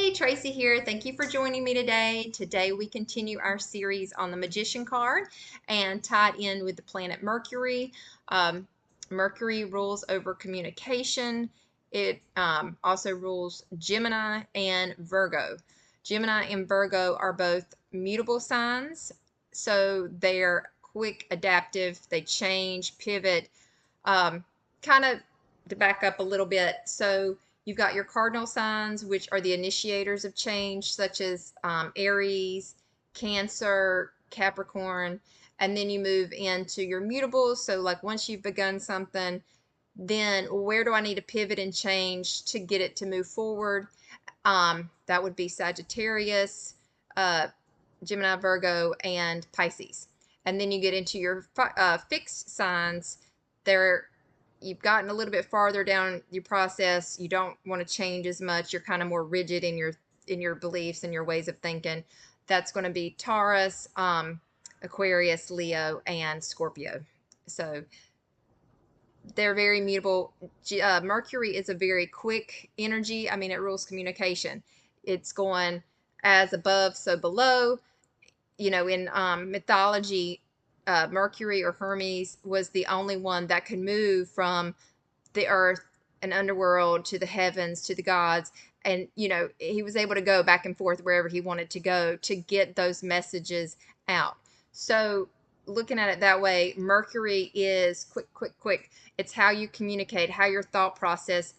Hey, Tracy here. Thank you for joining me today. Today we continue our series on the Magician card and tied in with the planet Mercury. Um, Mercury rules over communication. It also rules Gemini and Virgo. Gemini and Virgo are both mutable signs, so they're quick, adaptive, they change, pivot. Kind of to back up a little bit, so you've got your cardinal signs, which are the initiators of change, such as Aries, Cancer, Capricorn, and then you move into your mutables. So, like once you've begun something, then where do I need to pivot and change to get it to move forward? That would be Sagittarius, uh, Gemini, Virgo, and Pisces. And then you get into your fixed signs. They're You've gotten a little bit farther down your process. You don't want to change as much. You're kind of more rigid in your beliefs and your ways of thinking. That's going to be Taurus, Aquarius, Leo, and Scorpio. So they're very mutable. Mercury is a very quick energy. I mean, it rules communication. It's going as above, so below. You know, in mythology, Mercury or Hermes was the only one that could move from the earth and underworld to the heavens to the gods. And, you know, he was able to go back and forth wherever he wanted to go to get those messages out. So, looking at it that way, Mercury is quick, quick, quick. It's how you communicate, how your thought process.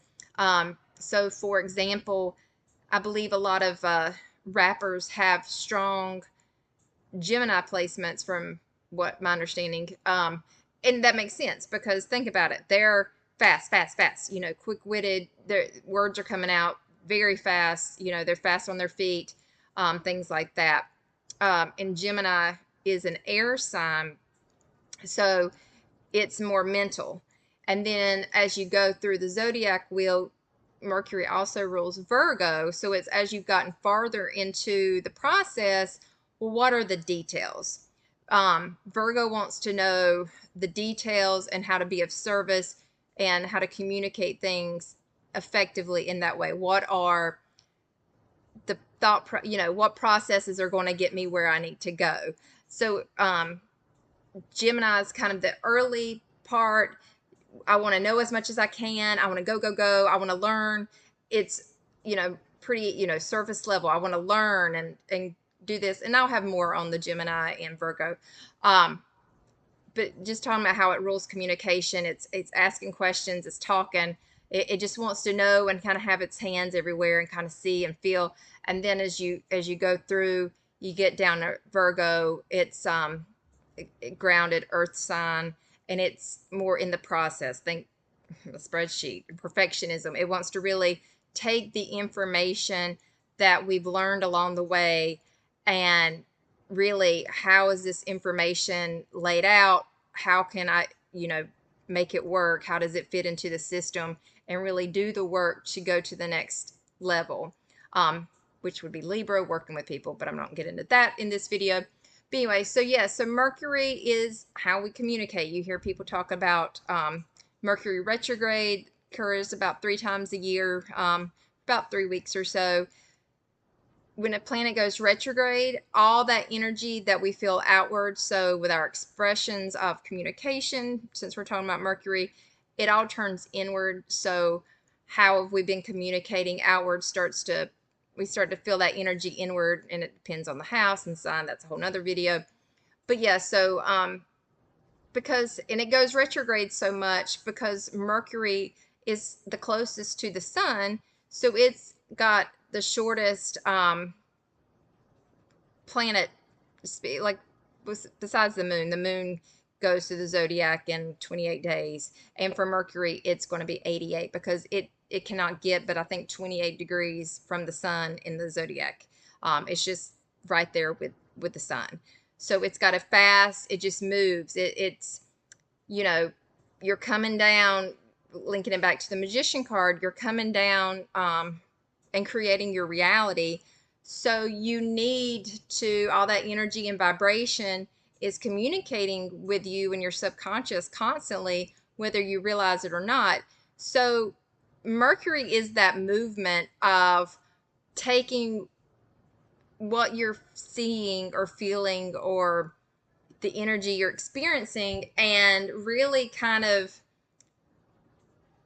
So, for example, I believe a lot of rappers have strong Gemini placements from what my understanding. And that makes sense because think about it. They're fast, fast, fast, you know, quick-witted. Their words are coming out very fast. You know, they're fast on their feet, things like that. And Gemini is an air sign, so it's more mental. And then as you go through the zodiac wheel, Mercury also rules Virgo. So it's as you've gotten farther into the process, well, what are the details? Virgo wants to know the details and how to be of service and how to communicate things effectively in that way. What are the what processes are going to get me where I need to go? So Gemini is kind of the early part. I want to know as much as I can. I want to go, go, go. I want to learn. It's, pretty, surface level. I want to learn and do this. And I'll have more on the Gemini and Virgo. But just talking about how it rules communication, it's asking questions, it's talking. It just wants to know and kind of have its hands everywhere and kind of see and feel. And then as you go through, you get down to Virgo. It's grounded earth sign, and it's more in the process. Think a spreadsheet, perfectionism. It wants to really take the information that we've learned along the way and really, how is this information laid out? How can I, make it work? How does it fit into the system? And really do the work to go to the next level, which would be Libra, working with people, but I'm not getting into that in this video. But anyway, so yeah, so Mercury is how we communicate. You hear people talk about Mercury retrograde occurs about 3 times a year, about 3 weeks or so. When a planet goes retrograde, all that energy that we feel outward, so with our expressions of communication, since we're talking about Mercury, it all turns inward. So how have we been communicating outward we start to feel that energy inward, and it depends on the house and sign. That's a whole nother video. But yeah, so and it goes retrograde so much because Mercury is the closest to the sun, so it's got the shortest planet, like besides the moon. The moon goes through the zodiac in 28 days, and for Mercury it's going to be 88 because it cannot get but I think 28 degrees from the sun in the zodiac. It's just right there with the sun. So it's got a fast, it just moves. It's you're coming down, linking it back to the Magician card, you're coming down and creating your reality. So you need to, all that energy and vibration is communicating with you and your subconscious constantly, whether you realize it or not. So Mercury is that movement of taking what you're seeing or feeling or the energy you're experiencing and really kind of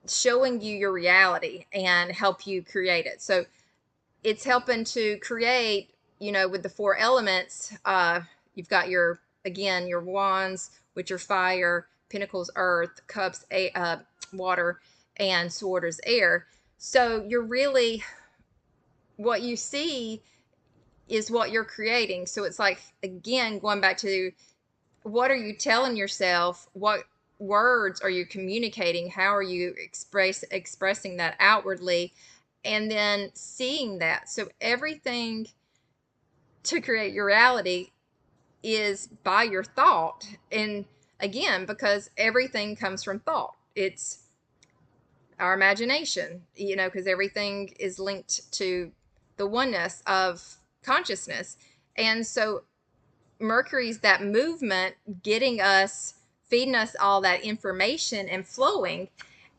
showing you your reality and help you create it. So it's helping to create, with the four elements. You've got again, your wands, which are fire, pentacles, earth, cups, water, and sword is air. So you're really, what you see is what you're creating. So it's like, again, going back to what are you telling yourself? What words are you communicating? How are you expressing that outwardly? And then seeing that. So everything to create your reality is by your thought. And again, because everything comes from thought, it's our imagination, because everything is linked to the oneness of consciousness. And so Mercury's that movement, getting us, feeding us all that information and flowing.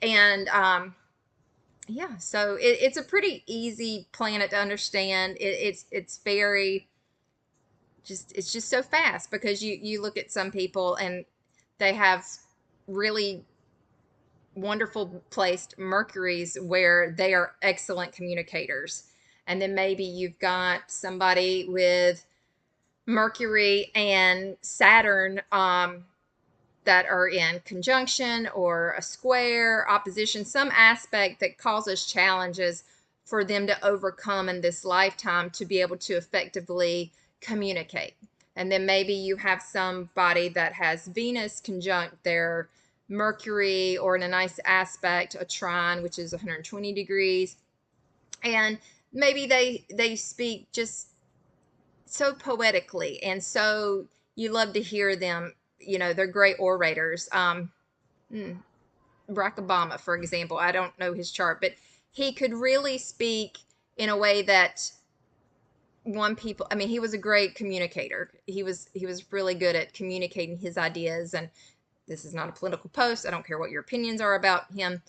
And yeah, so it's a pretty easy planet to understand. It's very it's just so fast, because you look at some people and they have really wonderful placed Mercuries where they are excellent communicators. And then maybe you've got somebody with Mercury and Saturn that are in conjunction or a square, opposition, some aspect that causes challenges for them to overcome in this lifetime to be able to effectively communicate. And then maybe you have somebody that has Venus conjunct their Mercury, or in a nice aspect, a trine, which is 120 degrees. And maybe they speak just so poetically, and so you love to hear them. They're great orators. Barack Obama, for example, I don't know his chart, but he could really speak in a way that he was a great communicator. He was really good at communicating his ideas. And this is not a political post. I don't care what your opinions are about him,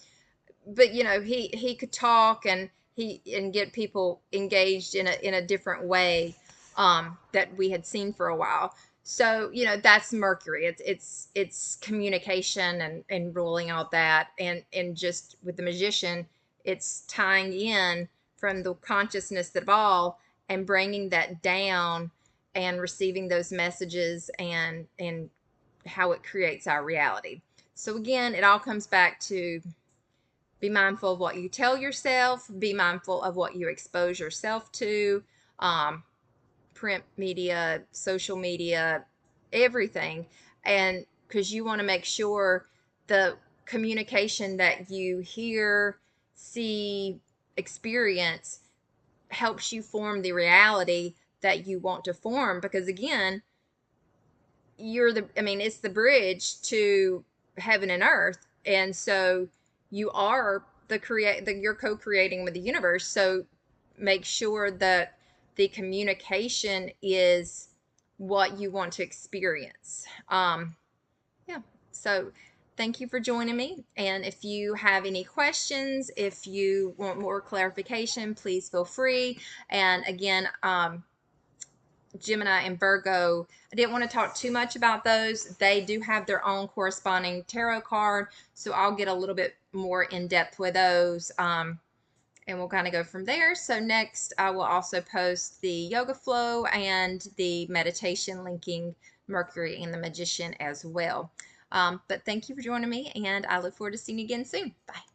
but he could talk, and get people engaged in a different way that we had seen for a while. So that's Mercury. It's communication and ruling all that. And just with the Magician, it's tying in from the consciousness of all and bringing that down and receiving those messages, and how it creates our reality. So again, it all comes back to be mindful of what you tell yourself, be mindful of what you expose yourself to, print media, social media, everything. And because you want to make sure the communication that you hear, see, experience helps you form the reality that you want to form. Because again, it's the bridge to heaven and earth. And so you are you're co-creating with the universe. So make sure that the communication is what you want to experience. Yeah. So thank you for joining me. And if you have any questions, if you want more clarification, please feel free. And again, Gemini and Virgo, I didn't want to talk too much about those. They do have their own corresponding tarot card, so I'll get a little bit more in depth with those, and we'll kind of go from there. So next, I will also post the yoga flow and the meditation linking Mercury and the Magician as well. But thank you for joining me, and I look forward to seeing you again soon. Bye.